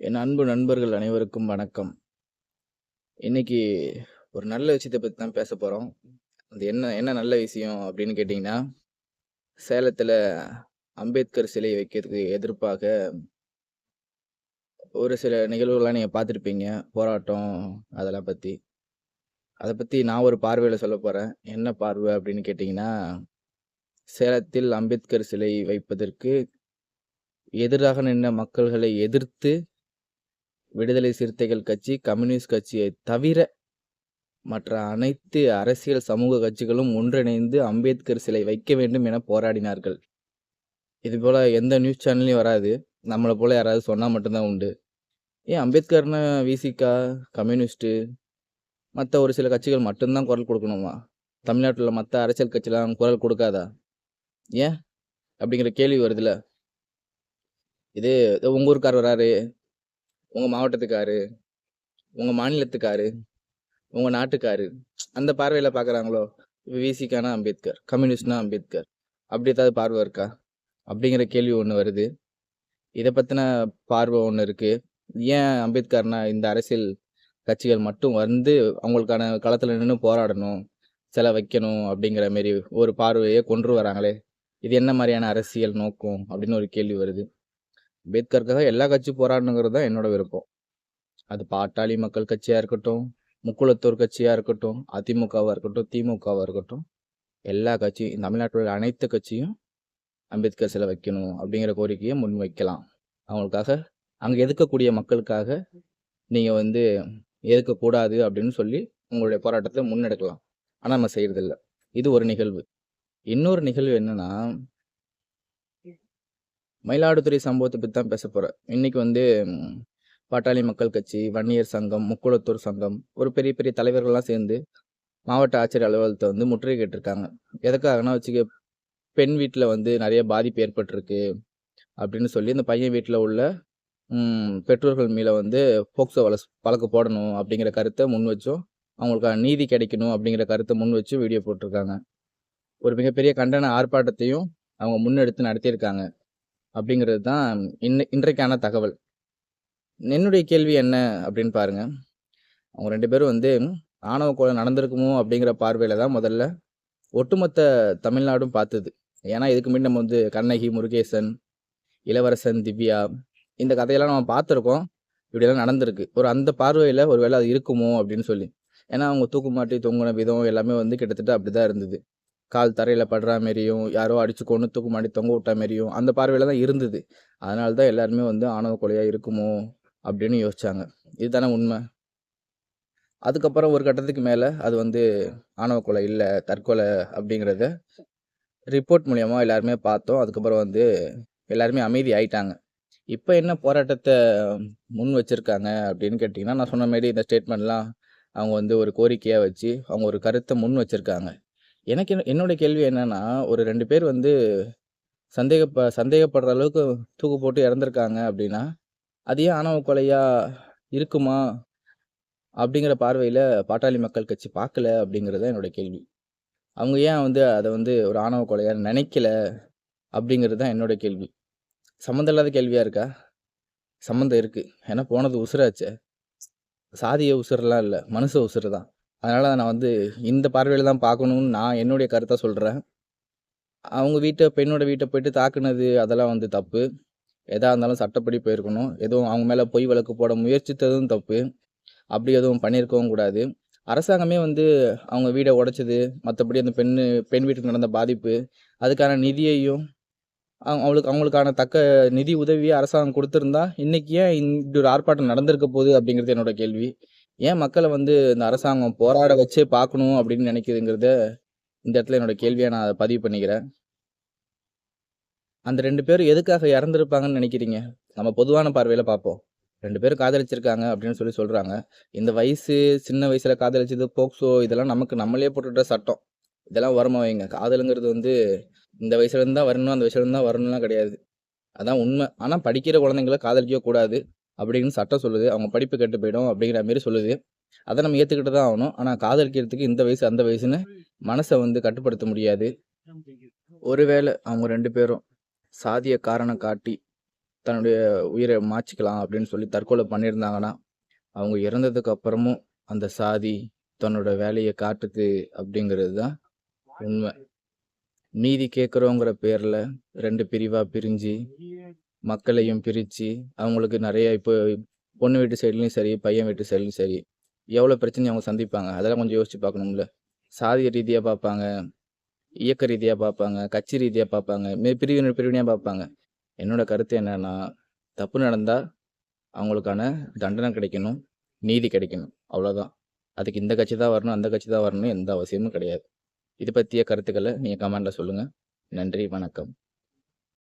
என் அன்பு நண்பர்கள் அனைவருக்கும் வணக்கம். இன்னைக்கு ஒரு நல்ல விஷயத்த பத்தி தான் பேச போறோம். அது என்ன என்ன நல்ல விஷயம் அப்படின்னு கேட்டீங்கன்னா, சேலத்துல அம்பேத்கர் சிலை வைக்கிறதுக்கு எதிர்ப்பாக ஒரு சில நிகழ்வுகள்லாம் நீங்க பார்த்துருப்பீங்க. போராட்டம் அதெல்லாம் பத்தி. அத பத்தி நான் ஒரு பார்வையில சொல்லப் போறேன். என்ன பார்வை அப்படின்னு கேட்டீங்கன்னா, சேலத்தில் அம்பேத்கர் சிலை வைப்பதற்கு எதிராக நின்ற மக்கள்களை எதிர்த்து விடுதலை சிறுத்தைகள் கட்சி, கம்யூனிஸ்ட் கட்சியை தவிர மற்ற அனைத்து அரசியல் சமூக கட்சிகளும் ஒன்றிணைந்து அம்பேத்கர் சிலை வைக்க வேண்டும் என போராடினார்கள். இதுபோல எந்த நியூஸ் சேனல்லயும் வராது. நம்மள போல யாராவது சொன்னா மட்டும் தான் உண்டு. ஏன் அம்பேத்கர்னா விசிகா, கம்யூனிஸ்ட்டு மத்த ஒரு சில கட்சிகள் மட்டும் தான் குரல் கொடுக்கணுமா? தமிழ்நாட்டுல மத்த அரசியல் கட்சிலாம் குரல் கொடுக்காதா? ஏன்? அப்படிங்கிற கேள்வி வருதுல்ல. இது உங்க ஊர்க்காரர் வராரு, உங்க மாவட்டத்துக்காரு, உங்க மாநிலத்துக்காரு, உங்க நாட்டுக்காரு அந்த பார்வையில பார்க்குறாங்களோ? விசிகானா அம்பேத்கர், கம்யூனிஸ்ட்னா அம்பேத்கர். அப்படி ஏதாவது பார்வை இருக்கா? அப்படிங்கிற கேள்வி ஒண்ணு வருது. இத பத்தின பார்வை ஒண்ணு இருக்கு. ஏன் அம்பேத்கர்னா இந்த அரசியல் கட்சிகள் மட்டும் வந்து அவங்களுக்கான களத்துல நின்னு போராடணும், சிலை வைக்கணும் அப்படிங்கிற மாரி ஒரு பார்வைய கொண்டு வராங்களே! இது என்ன மாரியான அரசியல் நோக்கம்? அப்படின்னு ஒரு கேள்வி வருது. அம்பேத்கருக்காக எல்லா கட்சியும் போராடணுங்கிறது தான் என்னோட விருப்பம். அது பாட்டாளி மக்கள் கட்சியா இருக்கட்டும், முக்குளத்தோர் கட்சியா இருக்கட்டும், அதிமுகவா இருக்கட்டும், திமுகவா இருக்கட்டும், எல்லா கட்சியும் தமிழ்நாட்டில் உள்ள அனைத்து கட்சியும் அம்பேத்கர் சிலை வைக்கணும் அப்படிங்கிற கோரிக்கைய முன்வைக்கலாம். அவங்களுக்காக அங்க எதிர்க்கக்கூடிய மக்களுக்காக நீங்க வந்து எதிர்க்கக்கூடாது அப்படின்னு சொல்லி உங்களுடைய போராட்டத்தை முன்னெடுக்கலாம். ஆனா நம்ம செய்யறதில்ல. இது ஒரு நிகழ்வு. இன்னொரு நிகழ்வு என்னன்னா, மயிலாடுதுறை சம்பவத்தை பத்தி தான் பேசப் போறேன். இன்னைக்கு வந்து பாட்டாளி மக்கள் கட்சி, வன்னியர் சங்கம், முக்குளத்தூர் சங்கம் ஒரு பெரிய பெரிய தலைவர்கள்லாம் சேர்ந்து மாவட்ட ஆட்சியர் அலுவலகத்தை வந்து முற்றுகையிட்டிருக்காங்க. எதுக்காகன்னா வச்சுக்க பெண் வீட்ல வந்து நிறைய பாதிப்பு ஏற்பட்டிருக்கு அப்படின்னு சொல்லி இந்த பையன் வீட்ல உள்ள பெற்றோர்கள் மேல வந்து போக்சோ வழக்கு போடணும் அப்படிங்கிற கருத்தை முன் வச்சும், அவங்களுக்கான நீதி கிடைக்கணும் அப்படிங்கிற கருத்தை முன் வச்சு வீடியோ போட்டிருக்காங்க. ஒரு மிகப்பெரிய கண்டன ஆர்ப்பாட்டத்தையும் அவங்க முன்னெடுத்து நடத்தியிருக்காங்க அப்படிங்கிறது தான் இன்றைக்கான தகவல். என்னுடைய கேள்வி என்ன அப்படின்னு பாருங்க. அவங்க 2 பேரும் வந்து ஆணவ கொலை நடந்திருக்குமோ அப்படிங்கிற பார்வையில தான் முதல்ல ஒட்டுமொத்த தமிழ்நாடும் பார்த்தது. ஏன்னா இதுக்கு முன்னாடி நம்ம வந்து கண்ணகி, முருகேசன், இளவரசன், திவ்யா இந்த கதையெல்லாம் நம்ம பார்த்துருக்கோம். இப்படியெல்லாம் நடந்திருக்கு. ஒரு அந்த பார்வையில ஒரு வேளை அது இருக்குமோ அப்படின்னு சொல்லி. ஏன்னா அவங்க தூக்கு மாட்டி தொங்குன விதம் எல்லாமே வந்து கிட்டத்தட்ட அப்படிதான் இருந்தது. கால் தரையில படுறா மாரியும், யாரோ அடிச்சு கொன்னு தூக்கு மாட்டி தொங்க விட்டா மாரியும் அந்த பார்வையில தான் இருந்தது. அதனால தான் எல்லாருமே வந்து ஆணவ கொலையா இருக்குமோ அப்படின்னு யோசிச்சாங்க. இதுதானே உண்மை. அதுக்கப்புறம் ஒரு கட்டத்துக்கு மேல அது வந்து ஆணவ கொலை இல்ல, தற்கொலை அப்படிங்கிறத ரிப்போர்ட் மூலியமா எல்லாருமே பார்த்தோம். அதுக்கப்புறம் வந்து எல்லாருமே அமைதி ஆயிட்டாங்க. இப்ப என்ன போராட்டத்த முன் வச்சிருக்காங்க அப்படின்னு கேட்டீங்கன்னா, நான் சொன்ன மாரி இந்த ஸ்டேட்மெண்ட்லாம் அவங்க வந்து ஒரு கோரிக்கையா வச்சு, அவங்க ஒரு கருத்த முன் வச்சிருக்காங்க. எனக்கு என்னோட கேள்வி என்னன்னா, ஒரு 2 பேர் வந்து சந்தேகப்படுற அளவுக்கு தூக்கு போட்டு இறந்திருக்காங்க அப்படின்னா, அது ஏன் ஆணவ கொலையா இருக்குமா? அப்படிங்கிற பார்வையில பாட்டாளி மக்கள் கட்சி பார்க்கல அப்படிங்கிறது தான் என்னோட கேள்வி. அவங்க ஏன் வந்து அத வந்து ஒரு ஆணவ கொலையா நினைக்கல அப்படிங்கிறது தான் என்னோட கேள்வி. சம்மந்தம் இல்லாத கேள்வியா இருக்கா? சம்மந்தம் இருக்கு. ஏன்னா போனது உசுராச்சே. சாதிய உசுரெல்லாம் இல்ல. மனுஷ உசுரு தான். அதனால நான் வந்து இந்த பார்வையில தான் பார்க்கணும்னு நான் என்னுடைய கருத்த சொல்றேன். அவங்க பெண்ணோட வீட்ட போயிட்டு தாக்குனது அதெல்லாம் வந்து தப்பு. எதா இருந்தாலும் சட்டப்படி போயிருக்கணும். எதுவும் அவங்க மேல பொய் வழக்கு போட முயற்சித்ததும் தப்பு. அப்படி எதுவும் பண்ணியிருக்கவும் கூடாது. அரசாங்கமே வந்து அவங்க வீட உடைச்சது, மத்தபடி அந்த பெண் வீட்டுக்கு நடந்த பாதிப்பு, அதுக்கான நிதியையும் அவங்களுக்கான தக்க நிதி உதவிய அரசாங்கம் குடுத்திருந்தா, இன்னைக்கு ஏன் இப்படி ஒரு ஆர்ப்பாட்டம் நடந்திருக்க போகுது அப்படிங்கிறது என்னோட கேள்வி. ஏன் மக்கள வந்து இந்த அரசாங்கம் போராட வச்சே பார்க்கணும் அப்படின்னு நினைக்குதுங்கிறத, இந்த இடத்துல என்னோட கேள்வியா நான் அத பதிவு பண்ணிக்கிறேன். அந்த 2 பேரும் எதுக்காக இறந்திருப்பாங்கன்னு நினைக்கிறீங்க? நம்ம பொதுவான பார்வையில பார்ப்போம். 2 பேரும் காதலிச்சிருக்காங்க அப்படின்னு சொல்றாங்க. இந்த வயசு, சின்ன வயசுல காதலிச்சது, போக்சோ இதெல்லாம் நம்மளே போட்டுட்ட சட்டம். இதெல்லாம் ஓரமா வைங்க. காதலுங்கிறது வந்து இந்த வயசுல இருந்து தான் வரணும், அந்த வயசுல இருந்து தான் வரணும்லாம் கிடையாது. அதான் உண்மை. ஆனா படிக்கிற குழந்தைங்கள காதலிக்கவே கூடாது அப்படின்னு சட்டம் சொல்லுது. அவங்க படிப்பு கெட்டு போயிடும் அப்படிங்கிற மாரி சொல்லுது. அத நம்ம ஏத்துக்கிட்டு தான் ஆகணும். ஆனா காதலிக்கிறதுக்கு இந்த வயசு, அந்த வயசுன்னு மனச வந்து கட்டுப்படுத்த முடியாது. ஒருவேளை அவங்க 2 பேரும் சாதிய காரணம் காட்டி தன்னுடைய உயிரை மாய்ச்சிக்கலாம் அப்படின்னு சொல்லி தற்கொலை பண்ணியிருந்தாங்கன்னா, அவங்க இறந்ததுக்கு அப்புறமும் அந்த சாதி தன்னோட வேலைய காட்டுது அப்படிங்கிறது தான் உண்மை. நீதி கேட்குறோங்கிற பேர்ல 2 பிரிவா பிரிஞ்சு, மக்களையும் பிரிச்சு, அவங்களுக்கு நெறைய இப்போ பொண்ணு வீட்டு சைட்லயும் சரி, பையன் வீட்டு சைட்லயும் சரி, எவ்வளோ பிரச்சனைய அவங்க சந்திப்பாங்க. அதெல்லாம் கொஞ்சம் யோசிச்சு பார்க்கணும்ல. சாதிய ரீதியா பார்ப்பாங்க, இயக்க ரீதியா பார்ப்பாங்க, கட்சி ரீதியா பார்ப்பாங்க, பிரிவினையா பார்ப்பாங்க. என்னோட கருத்து என்னன்னா, தப்பு நடந்தா அவங்களுக்கான தண்டனை கிடைக்கணும், நீதி கிடைக்கணும். அவ்வளோதான். அதுக்கு இந்த கட்சி தான் வரணும், அந்த கட்சி தான் வரணும்னு எந்த அவசியமும் கிடையாது. இது பத்திய கருத்துக்கள நீங்க கமெண்ட்ல சொல்லுங்க. நன்றி, வணக்கம்.